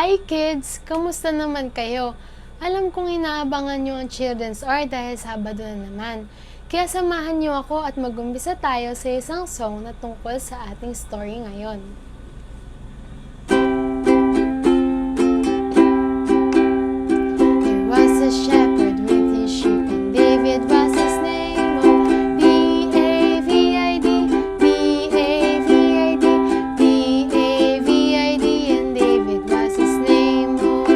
Hi kids! Kamusta naman kayo? Alam kong inaabangan nyo ang Children's Hour dahil Sabado na naman. Kaya samahan nyo ako at mag-umpisa tayo sa isang song na tungkol sa ating story ngayon. There was a shepherd with his sheep and David was his name. Oh, D-A-V-I-D, D-A-V-I-D, D-A-V-I-D, and David was his name. Oh.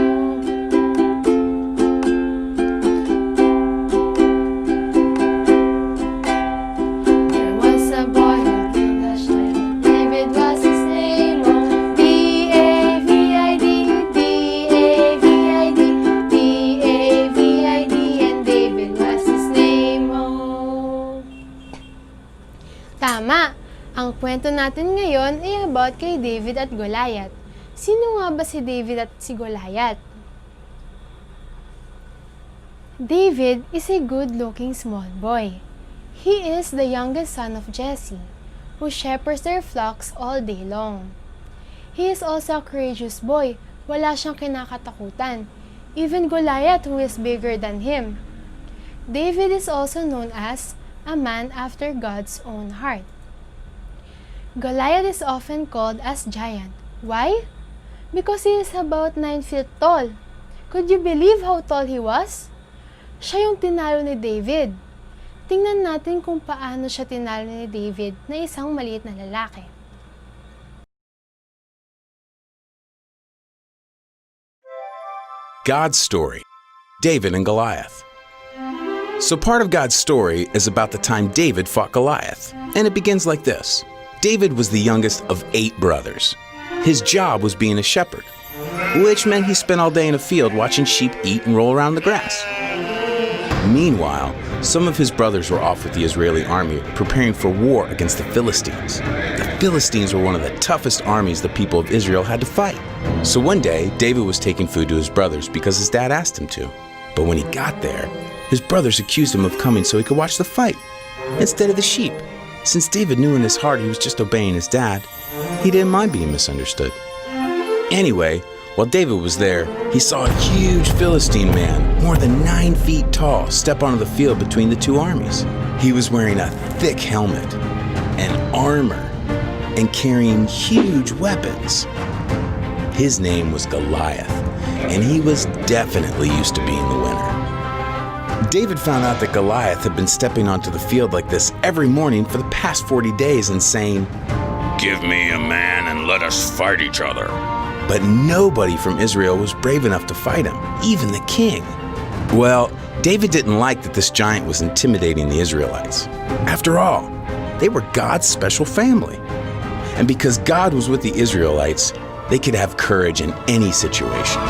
There was a boy who killed a shepherd. David was his name. Oh, D-A-V-I-D, D-A-V-I-D, D-A-V-I-D, and David was his name. Oh. Tama! Ang kwento natin ngayon ay about kay David at Goliath. Sino nga ba si David at si Goliath? David is a good-looking small boy. He is the youngest son of Jesse, who shepherds their flocks all day long. He is also a courageous boy. Wala siyang kinakatakutan. Even Goliath, who is bigger than him. David is also known as a man after God's own heart. Goliath is often called as giant. Why? Because he is about 9 feet tall. Could you believe how tall he was? Siya yung tinalo ni David. Tingnan natin kung paano siya tinalo ni David na isang maliit na lalaki. God's story, David and Goliath. So part of God's story is about the time David fought Goliath, and it begins like this. David was the youngest of 8 brothers. His job was being a shepherd, which meant he spent all day in a field watching sheep eat and roll around the grass. Meanwhile, some of his brothers were off with the Israeli army preparing for war against the Philistines. The Philistines were one of the toughest armies the people of Israel had to fight. So one day, David was taking food to his brothers because his dad asked him to. But when he got there, his brothers accused him of coming so he could watch the fight instead of the sheep. Since David knew in his heart he was just obeying his dad, he didn't mind being misunderstood. Anyway, while David was there, he saw a huge Philistine man, more than 9 feet tall, step onto the field between the two armies. He was wearing a thick helmet and armor and carrying huge weapons. His name was Goliath, and he was definitely used to being the winner. David found out that Goliath had been stepping onto the field like this every morning for the past 40 days and saying, "Give me a man and let us fight each other." But nobody from Israel was brave enough to fight him, even the king. Well, David didn't like that this giant was intimidating the Israelites. After all, they were God's special family. And because God was with the Israelites, they could have courage in any situation.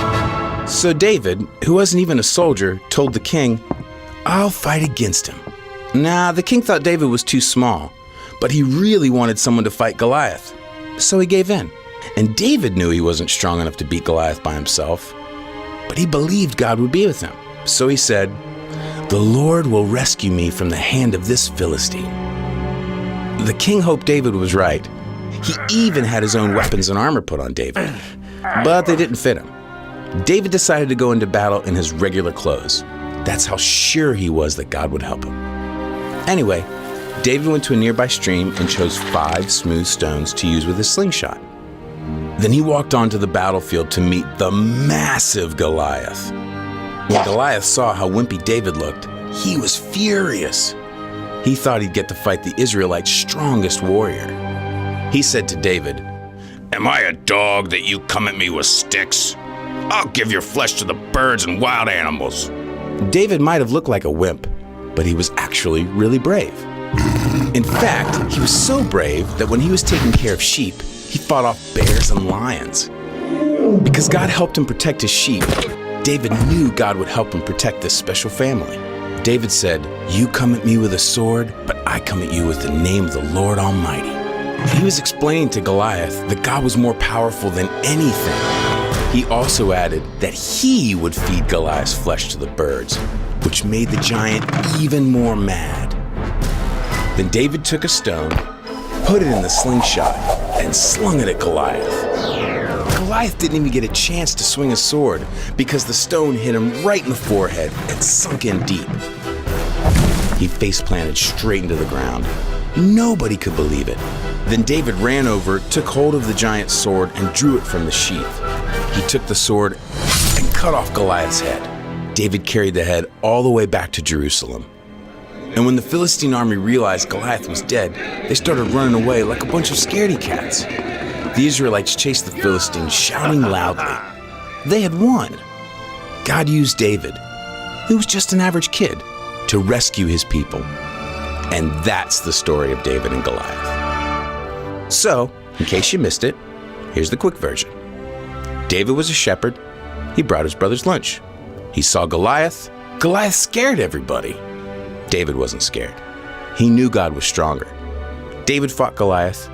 So David, who wasn't even a soldier, told the king, "I'll fight against him." Nah, the king thought David was too small, but he really wanted someone to fight Goliath. So he gave in. And David knew he wasn't strong enough to beat Goliath by himself, but he believed God would be with him. So he said, "The Lord will rescue me from the hand of this Philistine." The king hoped David was right. He even had his own weapons and armor put on David, but they didn't fit him. David decided to go into battle in his regular clothes. That's how sure he was that God would help him. Anyway, David went to a nearby stream and chose 5 smooth stones to use with his slingshot. Then he walked onto the battlefield to meet the massive Goliath. When Goliath saw how wimpy David looked, he was furious. He thought he'd get to fight the Israelites' strongest warrior. He said to David, "Am I a dog that you come at me with sticks? I'll give your flesh to the birds and wild animals." David might have looked like a wimp, but he was actually really brave. In fact, he was so brave that when he was taking care of sheep, he fought off bears and lions. Because God helped him protect his sheep, David knew God would help him protect this special family. David said, "You come at me with a sword, but I come at you with the name of the Lord Almighty." He was explaining to Goliath that God was more powerful than anything. He also added that he would feed Goliath's flesh to the birds, which made the giant even more mad. Then David took a stone, put it in the slingshot, and slung it at Goliath. Goliath didn't even get a chance to swing a sword because the stone hit him right in the forehead and sunk in deep. He face-planted straight into the ground. Nobody could believe it. Then David ran over, took hold of the giant's sword, and drew it from the sheath. He took the sword and cut off Goliath's head. David carried the head all the way back to Jerusalem. And when the Philistine army realized Goliath was dead, they started running away like a bunch of scaredy cats. The Israelites chased the Philistines, shouting loudly. They had won. God used David, who was just an average kid, to rescue his people. And that's the story of David and Goliath. So, in case you missed it, here's the quick version. David was a shepherd. He brought his brothers lunch. He saw Goliath. Goliath scared everybody. David wasn't scared. He knew God was stronger. David fought Goliath.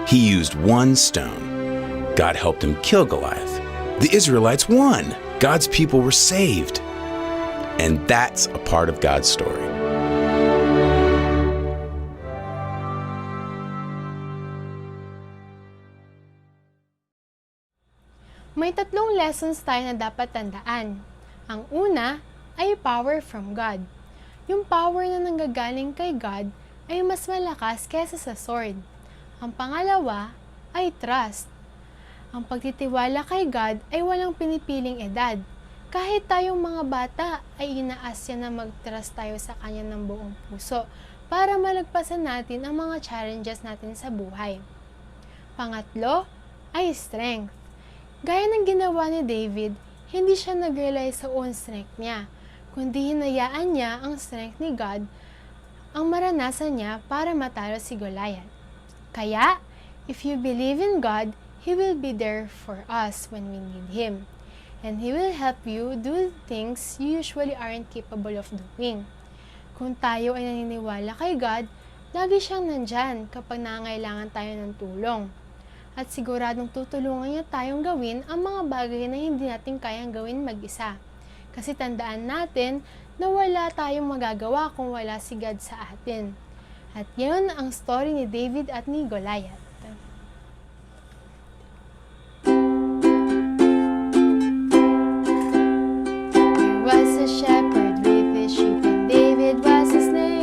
He used one stone. God helped him kill Goliath. The Israelites won. God's people were saved. And that's a part of God's story. May tatlong lessons tayo na dapat tandaan. Ang una ay power from God. Yung power na nanggagaling kay God ay mas malakas kaysa sa sword. Ang pangalawa ay trust. Ang pagtitiwala kay God ay walang pinipiling edad. Kahit tayong mga bata ay inaasya na mag-trust tayo sa Kanya ng buong puso para malagpasan natin ang mga challenges natin sa buhay. Pangatlo ay strength. Gaya ng ginawa ni David, hindi siya nag-rely sa own strength niya, kundi hinayaan niya ang strength ni God ang maranasan niya para matalo si Goliath. Kaya, if you believe in God, He will be there for us when we need Him. And He will help you do things you usually aren't capable of doing. Kung tayo ay naniniwala kay God, lagi siyang nandyan kapag nangangailangan tayo ng tulong. At siguradong tutulungan niya tayong gawin ang mga bagay na hindi natin kayang gawin mag-isa. Kasi tandaan natin na wala tayong magagawa kung wala si God sa atin. At yun ang story ni David at ni Goliath. There was a shepherd with his sheep, and David was his name.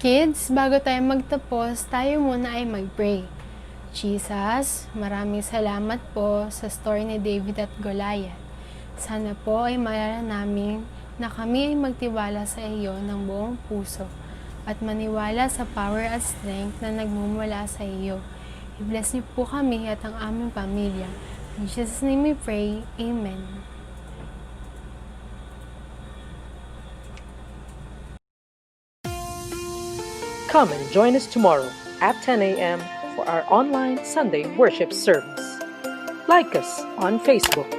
Kids, bago tayo magtapos, tayo muna ay mag-pray. Jesus, maraming salamat po sa story ni David at Goliath. Sana po ay maalala namin na kami ay magtiwala sa iyo ng buong puso at maniwala sa power at strength na nagmumula sa iyo. I-bless niyo po kami at ang aming pamilya. In Jesus' name we pray. Amen. Come and join us tomorrow at 10 a.m. for our online Sunday worship service. Like us on Facebook.